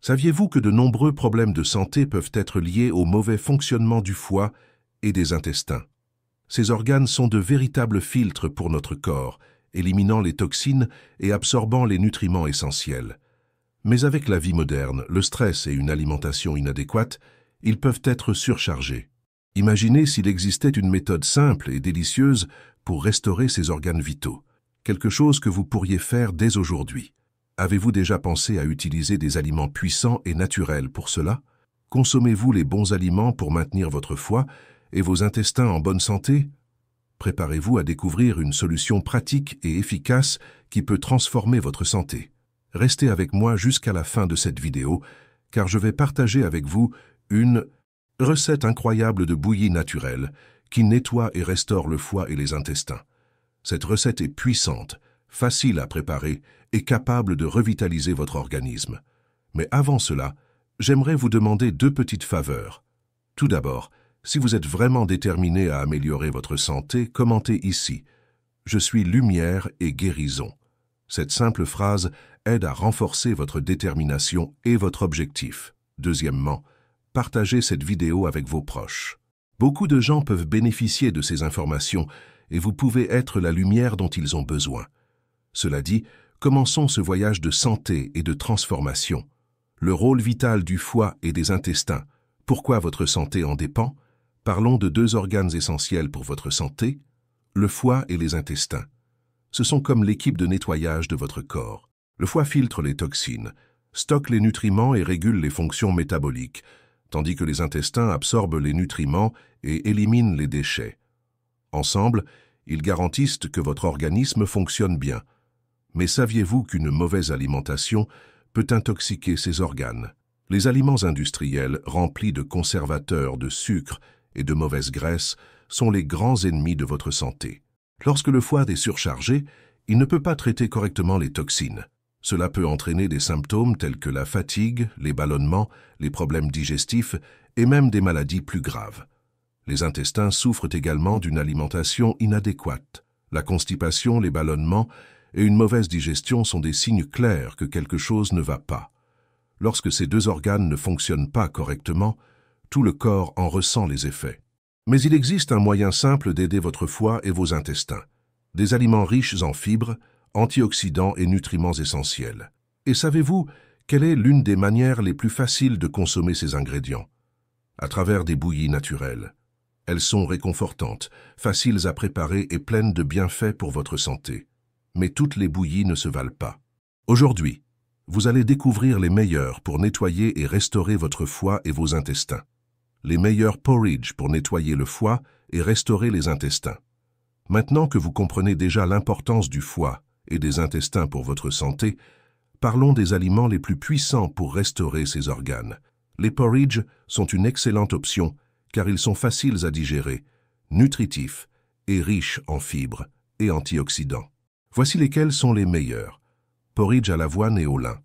Saviez-vous que de nombreux problèmes de santé peuvent être liés au mauvais fonctionnement du foie et des intestins? Ces organes sont de véritables filtres pour notre corps, éliminant les toxines et absorbant les nutriments essentiels. Mais avec la vie moderne, le stress et une alimentation inadéquate, ils peuvent être surchargés. Imaginez s'il existait une méthode simple et délicieuse pour restaurer ces organes vitaux. Quelque chose que vous pourriez faire dès aujourd'hui. Avez-vous déjà pensé à utiliser des aliments puissants et naturels pour cela? Consommez-vous les bons aliments pour maintenir votre foie et vos intestins en bonne santé? Préparez-vous à découvrir une solution pratique et efficace qui peut transformer votre santé. Restez avec moi jusqu'à la fin de cette vidéo, car je vais partager avec vous une recette incroyable de bouillie naturelle qui nettoie et restaure le foie et les intestins. Cette recette est puissante, facile à préparer et capable de revitaliser votre organisme. Mais avant cela, j'aimerais vous demander deux petites faveurs. Tout d'abord, si vous êtes vraiment déterminé à améliorer votre santé, commentez ici « Je suis lumière et guérison ». Cette simple phrase aide à renforcer votre détermination et votre objectif. Deuxièmement, partagez cette vidéo avec vos proches. Beaucoup de gens peuvent bénéficier de ces informations et vous pouvez être la lumière dont ils ont besoin. Cela dit, commençons ce voyage de santé et de transformation. Le rôle vital du foie et des intestins. Pourquoi votre santé en dépend? Parlons de deux organes essentiels pour votre santé, le foie et les intestins. Ce sont comme l'équipe de nettoyage de votre corps. Le foie filtre les toxines, stocke les nutriments et régule les fonctions métaboliques, tandis que les intestins absorbent les nutriments et éliminent les déchets. Ensemble, ils garantissent que votre organisme fonctionne bien. Mais saviez-vous qu'une mauvaise alimentation peut intoxiquer ces organes? Les aliments industriels remplis de conservateurs, de sucre et de mauvaises graisses sont les grands ennemis de votre santé. Lorsque le foie est surchargé, il ne peut pas traiter correctement les toxines. Cela peut entraîner des symptômes tels que la fatigue, les ballonnements, les problèmes digestifs et même des maladies plus graves. Les intestins souffrent également d'une alimentation inadéquate. La constipation, les ballonnements et une mauvaise digestion sont des signes clairs que quelque chose ne va pas. Lorsque ces deux organes ne fonctionnent pas correctement, tout le corps en ressent les effets. Mais il existe un moyen simple d'aider votre foie et vos intestins. Des aliments riches en fibres, antioxydants et nutriments essentiels. Et savez-vous quelle est l'une des manières les plus faciles de consommer ces ingrédients? À travers des bouillies naturelles. Elles sont réconfortantes, faciles à préparer et pleines de bienfaits pour votre santé. Mais toutes les bouillies ne se valent pas. Aujourd'hui, vous allez découvrir les meilleures pour nettoyer et restaurer votre foie et vos intestins. Les meilleurs porridge pour nettoyer le foie et restaurer les intestins. Maintenant que vous comprenez déjà l'importance du foie et des intestins pour votre santé, parlons des aliments les plus puissants pour restaurer ces organes. Les porridge sont une excellente option car ils sont faciles à digérer, nutritifs et riches en fibres et antioxydants. Voici lesquels sont les meilleurs. Porridge à l'avoine et au lin.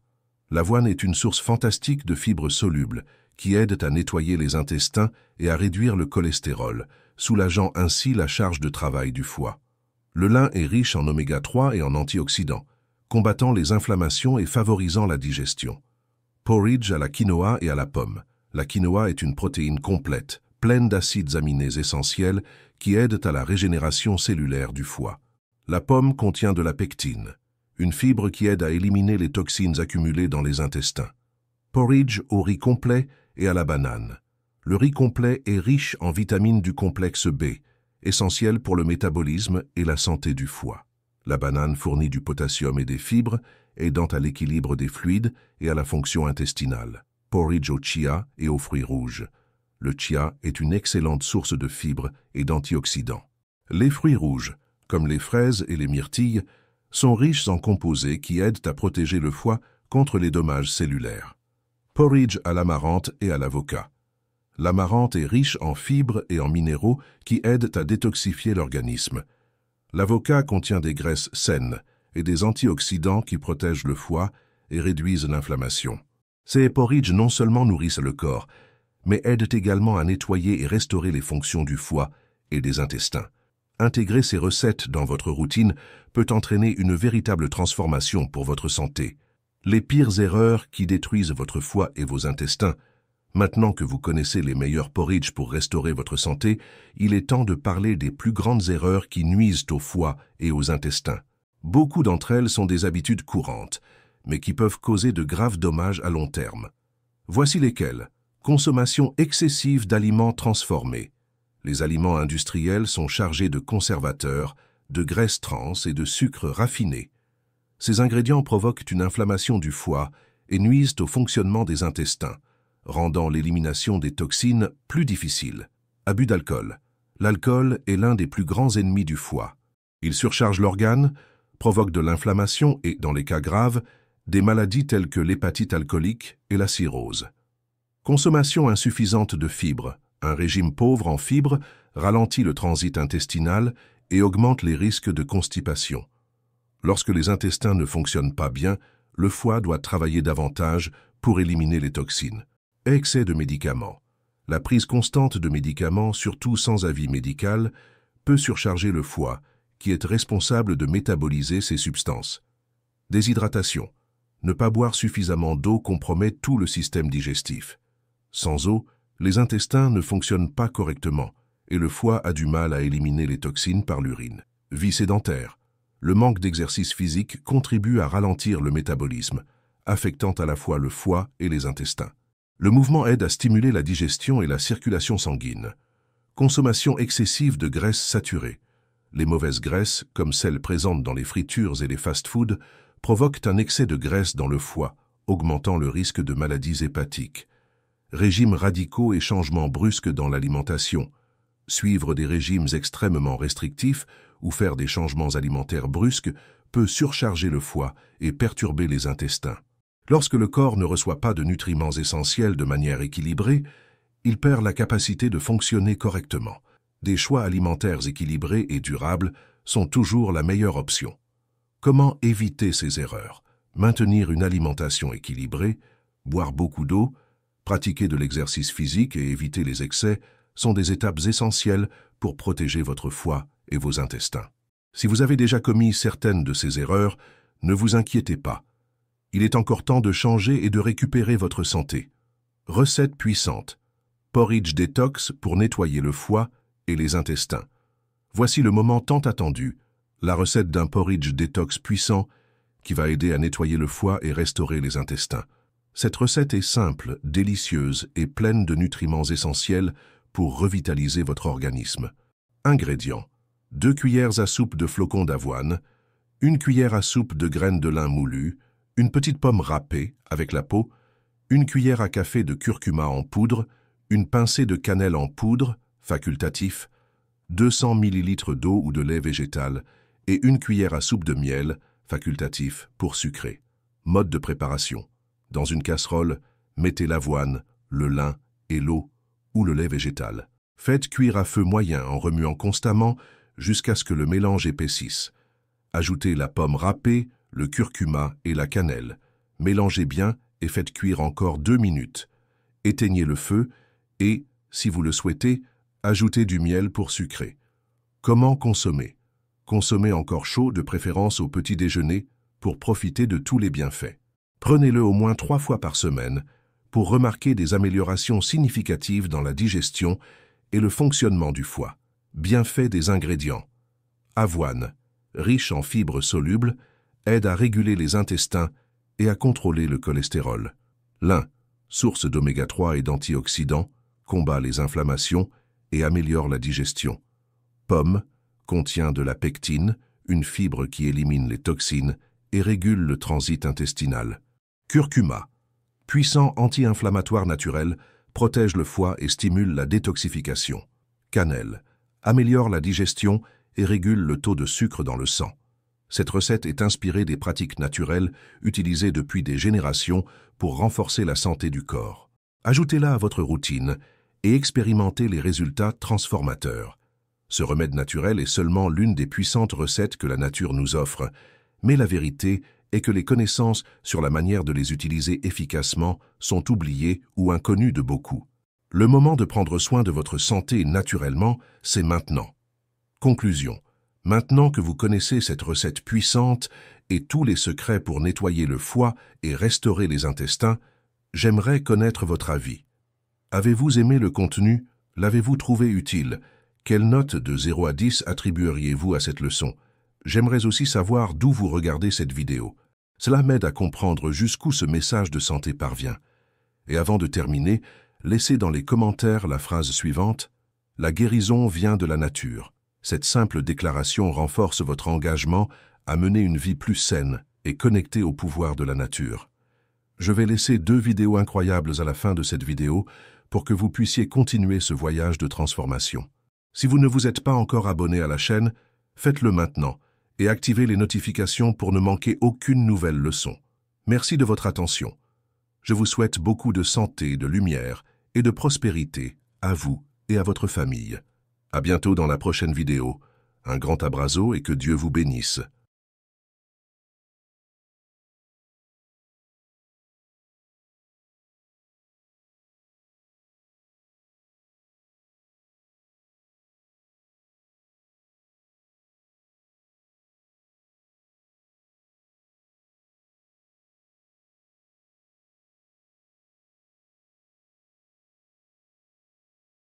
L'avoine est une source fantastique de fibres solubles qui aident à nettoyer les intestins et à réduire le cholestérol, soulageant ainsi la charge de travail du foie. Le lin est riche en oméga 3 et en antioxydants, combattant les inflammations et favorisant la digestion. Porridge à la quinoa et à la pomme. La quinoa est une protéine complète, pleine d'acides aminés essentiels qui aident à la régénération cellulaire du foie. La pomme contient de la pectine, une fibre qui aide à éliminer les toxines accumulées dans les intestins. Porridge au riz complet et à la banane. Le riz complet est riche en vitamines du complexe B, essentiel pour le métabolisme et la santé du foie. La banane fournit du potassium et des fibres, aidant à l'équilibre des fluides et à la fonction intestinale. Porridge au chia et aux fruits rouges. Le chia est une excellente source de fibres et d'antioxydants. Les fruits rouges, comme les fraises et les myrtilles, sont riches en composés qui aident à protéger le foie contre les dommages cellulaires. Porridge à l'amarante et à l'avocat. L'amarante est riche en fibres et en minéraux qui aident à détoxifier l'organisme. L'avocat contient des graisses saines et des antioxydants qui protègent le foie et réduisent l'inflammation. Ces porridges non seulement nourrissent le corps, mais aident également à nettoyer et restaurer les fonctions du foie et des intestins. Intégrer ces recettes dans votre routine peut entraîner une véritable transformation pour votre santé. Les pires erreurs qui détruisent votre foie et vos intestins. Maintenant que vous connaissez les meilleurs porridge pour restaurer votre santé, il est temps de parler des plus grandes erreurs qui nuisent au foie et aux intestins. Beaucoup d'entre elles sont des habitudes courantes, mais qui peuvent causer de graves dommages à long terme. Voici lesquelles. Consommation excessive d'aliments transformés. Les aliments industriels sont chargés de conservateurs, de graisses trans et de sucres raffinés. Ces ingrédients provoquent une inflammation du foie et nuisent au fonctionnement des intestins, rendant l'élimination des toxines plus difficile. Abus d'alcool. L'alcool est l'un des plus grands ennemis du foie. Il surcharge l'organe, provoque de l'inflammation et, dans les cas graves, des maladies telles que l'hépatite alcoolique et la cirrhose. Consommation insuffisante de fibres. Un régime pauvre en fibres ralentit le transit intestinal et augmente les risques de constipation. Lorsque les intestins ne fonctionnent pas bien, le foie doit travailler davantage pour éliminer les toxines. Excès de médicaments. La prise constante de médicaments, surtout sans avis médical, peut surcharger le foie, qui est responsable de métaboliser ces substances. Déshydratation. Ne pas boire suffisamment d'eau compromet tout le système digestif. Sans eau, les intestins ne fonctionnent pas correctement et le foie a du mal à éliminer les toxines par l'urine. Vie sédentaire. Le manque d'exercice physique contribue à ralentir le métabolisme, affectant à la fois le foie et les intestins. Le mouvement aide à stimuler la digestion et la circulation sanguine. Consommation excessive de graisses saturées. Les mauvaises graisses, comme celles présentes dans les fritures et les fast-foods, provoquent un excès de graisse dans le foie, augmentant le risque de maladies hépatiques. Régimes radicaux et changements brusques dans l'alimentation. Suivre des régimes extrêmement restrictifs ou faire des changements alimentaires brusques peut surcharger le foie et perturber les intestins. Lorsque le corps ne reçoit pas de nutriments essentiels de manière équilibrée, il perd la capacité de fonctionner correctement. Des choix alimentaires équilibrés et durables sont toujours la meilleure option. Comment éviter ces erreurs? Maintenir une alimentation équilibrée, boire beaucoup d'eau, pratiquer de l'exercice physique et éviter les excès sont des étapes essentielles pour protéger votre foie et vos intestins. Si vous avez déjà commis certaines de ces erreurs, ne vous inquiétez pas. Il est encore temps de changer et de récupérer votre santé. Recette puissante. Porridge détox pour nettoyer le foie et les intestins. Voici le moment tant attendu, la recette d'un porridge détox puissant qui va aider à nettoyer le foie et restaurer les intestins. Cette recette est simple, délicieuse et pleine de nutriments essentiels pour revitaliser votre organisme. Ingrédients. 2 cuillères à soupe de flocons d'avoine, 1 cuillère à soupe de graines de lin moulues, une petite pomme râpée avec la peau, 1 cuillère à café de curcuma en poudre, une pincée de cannelle en poudre, facultatif, 200 ml d'eau ou de lait végétal et 1 cuillère à soupe de miel, facultatif, pour sucrer. Mode de préparation. Dans une casserole, mettez l'avoine, le lin et l'eau ou le lait végétal. Faites cuire à feu moyen en remuant constamment jusqu'à ce que le mélange épaississe. Ajoutez la pomme râpée, le curcuma et la cannelle. Mélangez bien et faites cuire encore 2 minutes. Éteignez le feu et, si vous le souhaitez, ajoutez du miel pour sucrer. Comment consommer? Consommez encore chaud, de préférence au petit déjeuner, pour profiter de tous les bienfaits. Prenez-le au moins 3 fois par semaine pour remarquer des améliorations significatives dans la digestion et le fonctionnement du foie. Bienfaits des ingrédients. Avoine, riche en fibres solubles, aide à réguler les intestins et à contrôler le cholestérol. Lin, source d'oméga 3 et d'antioxydants, combat les inflammations et améliore la digestion. Pomme, contient de la pectine, une fibre qui élimine les toxines et régule le transit intestinal. Curcuma, puissant anti-inflammatoire naturel, protège le foie et stimule la détoxification. Cannelle, améliore la digestion et régule le taux de sucre dans le sang. Cette recette est inspirée des pratiques naturelles utilisées depuis des générations pour renforcer la santé du corps. Ajoutez-la à votre routine et expérimentez les résultats transformateurs. Ce remède naturel est seulement l'une des puissantes recettes que la nature nous offre, mais la vérité est que les connaissances sur la manière de les utiliser efficacement sont oubliées ou inconnues de beaucoup. Le moment de prendre soin de votre santé naturellement, c'est maintenant. Conclusion. Maintenant que vous connaissez cette recette puissante et tous les secrets pour nettoyer le foie et restaurer les intestins, j'aimerais connaître votre avis. Avez-vous aimé le contenu? L'avez-vous trouvé utile? Quelle note de 0 à 10 attribueriez-vous à cette leçon? J'aimerais aussi savoir d'où vous regardez cette vidéo. Cela m'aide à comprendre jusqu'où ce message de santé parvient. Et avant de terminer, laissez dans les commentaires la phrase suivante: « La guérison vient de la nature ». Cette simple déclaration renforce votre engagement à mener une vie plus saine et connectée au pouvoir de la nature. Je vais laisser 2 vidéos incroyables à la fin de cette vidéo pour que vous puissiez continuer ce voyage de transformation. Si vous ne vous êtes pas encore abonné à la chaîne, faites-le maintenant et activez les notifications pour ne manquer aucune nouvelle leçon. Merci de votre attention. Je vous souhaite beaucoup de santé, de lumière et de prospérité à vous et à votre famille. À bientôt dans la prochaine vidéo. Un grand abrazo et que Dieu vous bénisse.